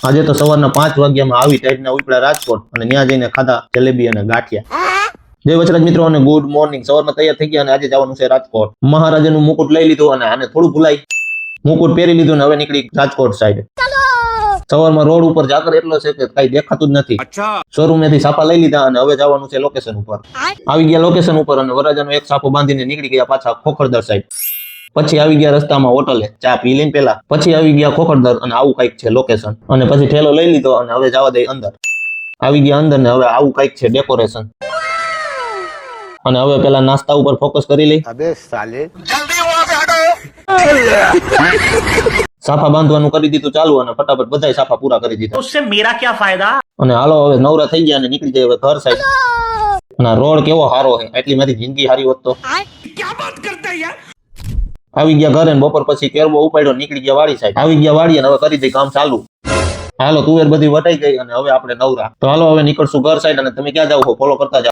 આજે તો સવારના 5 વાગ્યામાં આવી ટાઈપના ઉપડ્યા રાજકોટ અને ત્યાં જઈને ખાધા જલેબી અને ગાંઠિયા। જય વચરાજ મિત્રો અને ગુડ મોર્નિંગ। સવારમાં તૈયાર થઈ ગયા અને આજે જવાનું છે રાજકોટ। મહારાજાનું મુકુટ લઈ લીધું અને આને થોડું ભૂલાઈ મુકુટ પહેરી લીધું અને હવે નીકળી રાજકોટ સાઈડ। સવારમાં રોડ ઉપર જાકર એટલો છે કે કઈ દેખાતું જ નથી। શોરૂમ માંથી સાપા લઈ લીધા અને હવે જવાનું છે લોકેશન ઉપર। આવી ગયા લોકેશન ઉપર અને વરરાજાનો એક સાપો બાંધીને નીકળી ગયા પાછા ખોખરદર સાઈડ। પછી આવી ગયા રસ્તામાં હોટલે ચા પી લઈને પેલા, પછી આવી ગયા ખોખરદર અને આવું કઈક છે લોકેશન। અને પછી ઠેલો લઈ લીધો અને હવે જવા દે અંદર। આવી ગયા અંદર ને હવે આવું કઈક છે ડેકોરેશન। અને હવે પેલા નાસ્તા ઉપર ફોકસ કરી લઈ। अबे साले जल्दी वहां से हटो। સાફા બાંધવાનું કરી દીધું ચાલુ અને ફટાફટ બધાય સાફા પૂરા કરી દીધા। उससे मेरा क्या फायदा। અને હાલો હવે નવરા થઈ ગયા અને નીકળી જાય હવે ઘર સાઈડ। અને આ રોડ કેવો સારો છે, એટલી મારી જિંદગી હારી હોત તો। क्या बात करता है यार। આવી ગયા ઘરે ને બપોર પછી કેરવો ઉપાડ્યો નીકળી ગયા વાડી સાઈડ। આવી ગયા વાડી અને હવે કરી દઈ કામ ચાલુ। હાલો તુવેર બધી વટાઈ ગઈ અને હવે આપણે નવરા। તો હાલો હવે નીકળશું ઘર સાઈડ અને તમે ક્યાં જાવ છો ફોલો કરતા જાઓ।